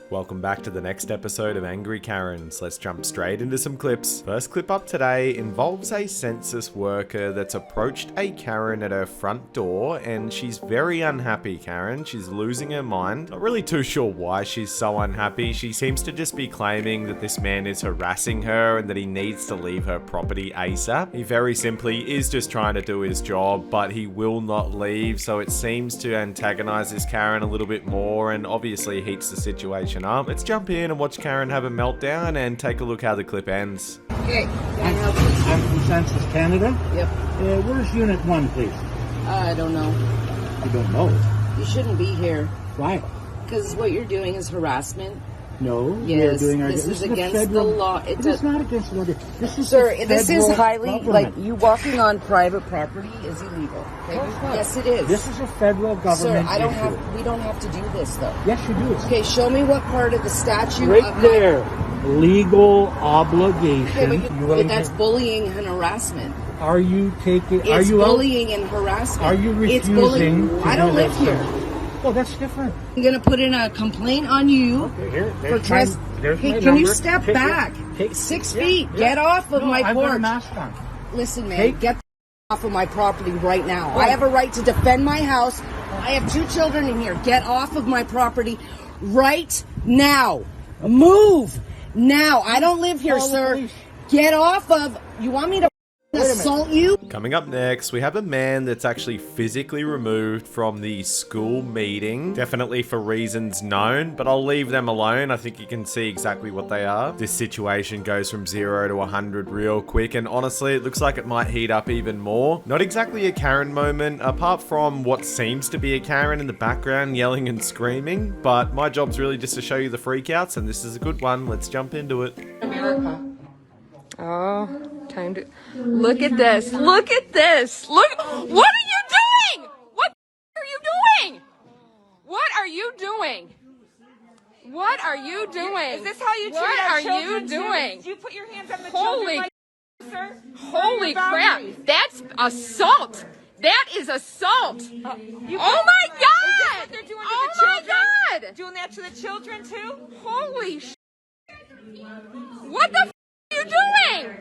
Welcome back to the next episode of Angry Karens. Let's jump straight into some clips. First clip up today involves a census worker that's approached a Karen at her front door, and she's very unhappy, Karen. She's losing her mind. Not really too sure why she's so unhappy. She seems to just be claiming that this man is harassing her and that he needs to leave her property ASAP. He very simply is just trying to do his job, but he will not leave, so it seems to antagonize this Karen a little bit more and obviously heats the situation up. Let's jump in and watch Karen have a meltdown and take a look how the clip ends. Okay, can I help you? I'm from Census Canada. Yep. Where's Unit 1, please? I don't know. You don't know. You shouldn't be here. Why? Because what you're doing is harassment. No. Yes, doing our, this is a against federal, the law. It is not against the law. This is Sir, this is highly, government. like, you walking on private property is illegal. Okay? Yes, it is. This is a federal government Sir, issue. we don't have to do this, though. Yes, you do. Okay, show me what part of the statute. Right there. Legal obligation. Okay, but that's bullying and harassment. Are you taking... It's are you bullying and harassment. Are you refusing... It's bullying. I don't live here. Oh, that's different. I'm going to put in a complaint on you Okay, for trespassing. Hey, can you step back? 6 feet. Yeah. Get off of my I've got a porch. mask on. Listen, man, get off of my property right now. I have a right to defend my house. I have 2 children in here. Get off of my property right now. Move now. I don't live here, sir. Get off of... You want me to assault you? Coming up next, we have a man that's actually physically removed from the school meeting. Definitely for reasons known, but I'll leave them alone. I think you can see exactly what they are. This situation goes from 0 to 100 real quick, and honestly, it looks like it might heat up even more. Not exactly a Karen moment, apart from what seems to be a Karen in the background yelling and screaming, but my job's really just to show you the freakouts, and this is a good one. Let's jump into it. America. Oh, time to look at this. Look at this. Look. What are you doing? What are you doing? What are you doing? What are you doing? Is this how you treat What our are children? you doing? Do you put your hands on the Holy children, sir? Holy What are your crap. boundaries? That's assault. That is assault. You Oh put- my Is this God. what they're doing to Oh the my children? God. Doing that to the children too? Holy sh! What the f are you doing?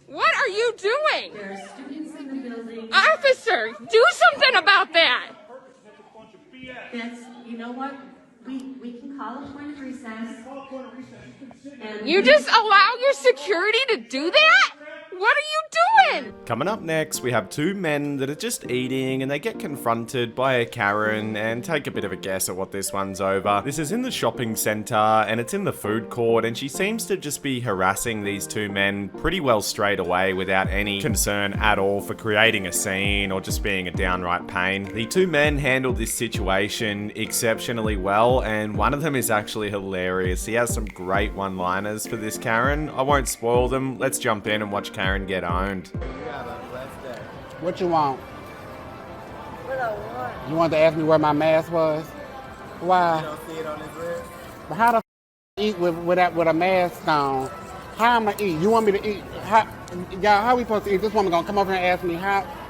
What are you doing? Officer, do something about that. That's, you know what? We can call a point of recess. And You just allow your security to do that? What are you doing? Coming up next, we have 2 men that are just eating and they get confronted by a Karen, and take a bit of a guess at what this one's over. This is in the shopping center and it's in the food court, and she seems to just be harassing these 2 men pretty well straight away without any concern at all for creating a scene or just being a downright pain. The 2 men handled this situation exceptionally well, and one of them is actually hilarious. He has some great one-liners for this Karen. I won't spoil them. Let's jump in and watch Karen get owned. What you want? What I want. You want to ask me where my mask was? Why? You don't see it on his wrist? But how the eat with a mask on? How am I eat? You want me to eat? How we supposed to eat? This woman gonna come over here and ask me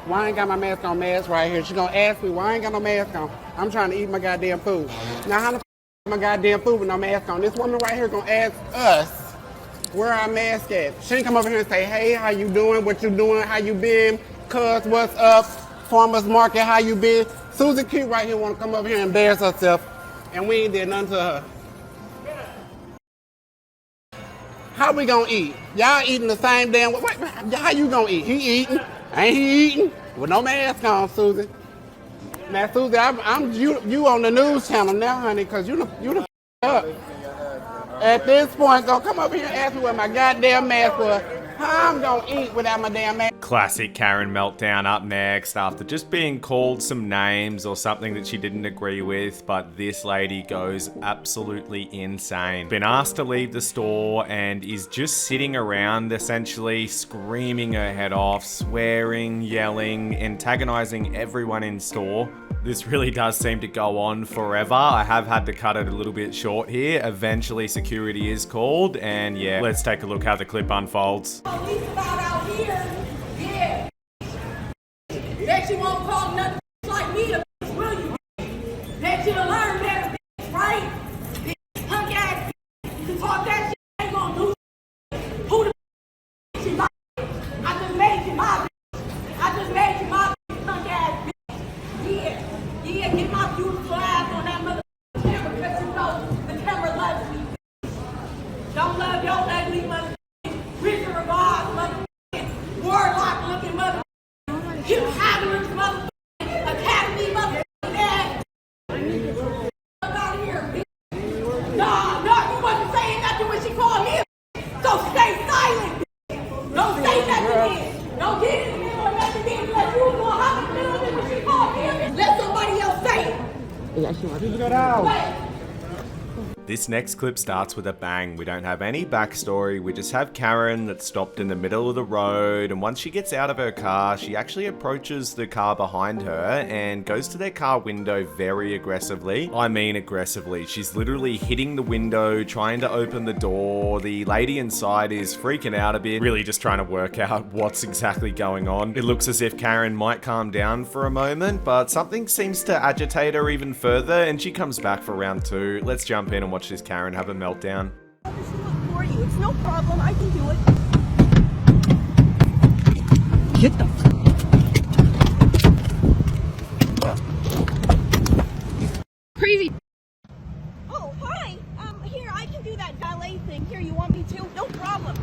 why I ain't got my mask on? Mask right here. She gonna ask me why I ain't got no mask on. I'm trying to eat my goddamn food. Now how the my goddamn food with no mask on? This woman right here gonna ask us where our mask at. She ain't come over here and say, hey, how you doing? What you doing? How you been? Cuz, what's up? Farmers market, how you been? Susie Q right here want to come over here and embarrass herself, and we ain't did nothing to her. How we gonna eat? Y'all eating the same damn way. How you gonna eat? He eating? Ain't he eating? With no mask on, Susie. Now, Susie, I'm you on the news channel now, honey, because you the up. At this point, go come over here and ask me where my goddamn mask was. How I'm gonna eat without my damn mask? Classic Karen meltdown up next after just being called some names or something that she didn't agree with, but this lady goes absolutely insane. Been asked to leave the store and is just sitting around essentially screaming her head off, swearing, yelling, antagonizing everyone in store. This really does seem to go on forever. I have had to cut it a little bit short here. Eventually security is called, and yeah, let's take a look how the clip unfolds. Police about out here, yeah. Bet you won't call nothing like me to will you? Bet you to learn better, right? This next clip starts with a bang. We don't have any backstory, we just have Karen that's stopped in the middle of the road, and once she gets out of her car, she actually approaches the car behind her and goes to their car window very aggressively. I mean aggressively. She's literally hitting the window, trying to open the door. The lady inside is freaking out a bit, really just trying to work out what's exactly going on. It looks as if Karen might calm down for a moment, but something seems to agitate her even further, and she comes back for round 2. Let's jump in and watch this Karen have a meltdown. I'll just do it for you. It's no problem. I can do it. Get the Crazy. Oh, hi. Here, I can do that valet thing. Here, you want me to? No problem.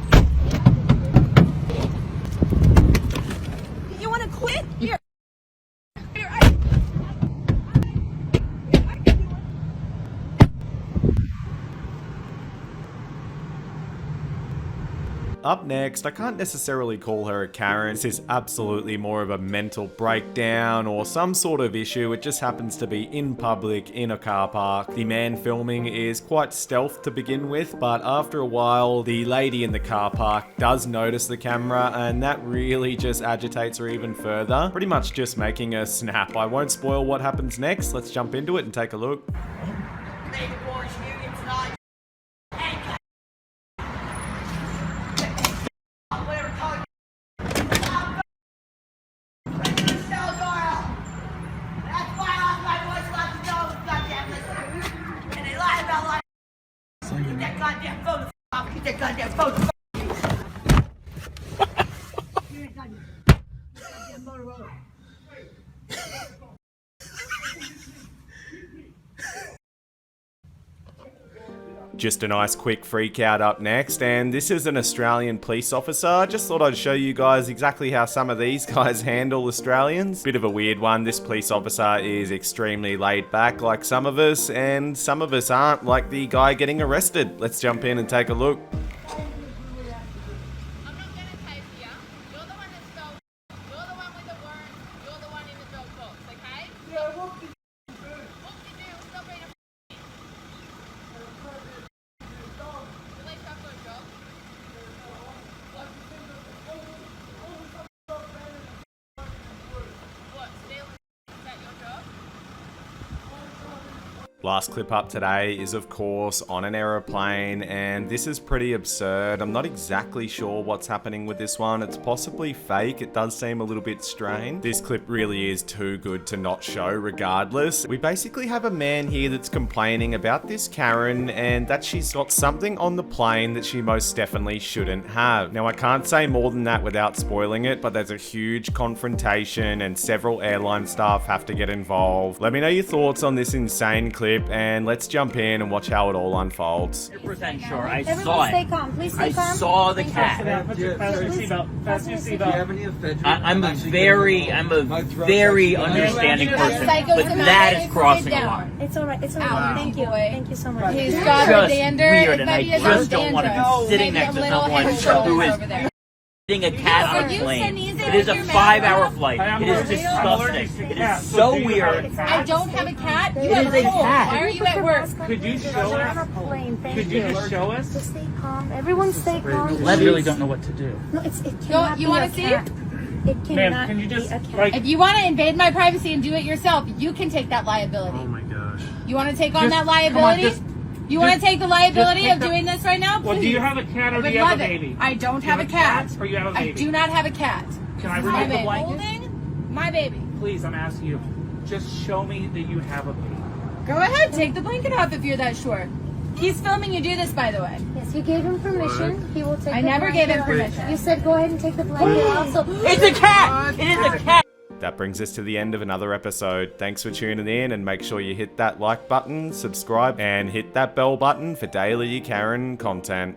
You want to quit? Here. Here, I can do it. Up next, I can't necessarily call her a Karen. This is absolutely more of a mental breakdown or some sort of issue. It just happens to be in public, in a car park. The man filming is quite stealth to begin with, but after a while, the lady in the car park does notice the camera, and that really just agitates her even further, pretty much just making her snap. I won't spoil what happens next. Let's jump into it and take a look. Just a nice quick freak out up next, and this is an Australian police officer. Just thought I'd show you guys exactly how some of these guys handle Australians. Bit of a weird one. This police officer is extremely laid back like some of us, and some of us aren't, like the guy getting arrested. Let's jump in and take a look. Last clip up today is of course on an aeroplane, and this is pretty absurd. I'm not exactly sure what's happening with this one. It's possibly fake. It does seem a little bit strange. This clip really is too good to not show regardless. We basically have a man here that's complaining about this Karen and that she's got something on the plane that she most definitely shouldn't have. Now I can't say more than that without spoiling it, but there's a huge confrontation and several airline staff have to get involved. Let me know your thoughts on this insane clip, and let's jump in and watch how it all unfolds. 100% sure. I Everyone saw stay it. calm. Please stay calm. I saw the cat. Fasten your seatbelt. I'm a very understanding person, but that is crossing the line. It's alright. It's alright. Thank you. Thank you so much. He's It's got just a dander. weird, and I Maybe it's just don't want to dandruff. be sitting Maybe next a to little someone head and shoulders who is over there. getting a cat on a you plane. sneeze It is a in your 5-hour mouth? flight. It is disgusting. It is so weird. I don't have a cat. You It have is a cold. cat. Why are you at work? Could you show us? Could you just show us? Just stay calm. Everyone stay calm. I really don't know what to do. No, it cannot you be wanna a see? cat. It Ma'am, cannot can you just, be a cat. like... If you want to invade my privacy and do it yourself, you can take that liability. Oh my gosh. You want to take on Just- that come on, liability? just- You want to take the liability take of the- doing this right now? Please. Well, do you have a cat or I do would you have a love it. baby? I don't Do you have a cat. Or you have a baby? I do not have a cat. Can I I'm remove the blanket? holding my baby. Please, I'm asking you. Just show me that you have a baby. Go ahead, take the blanket off if you're that sure. He's filming you do this, by the way. Yes, you gave him permission. He will take I the never gave him blanket off. permission. You said go ahead and take the blanket off. So It's a cat! It is a cat! That brings us to the end of another episode. Thanks for tuning in, and make sure you hit that like button, subscribe, and hit that bell button for daily Karen content.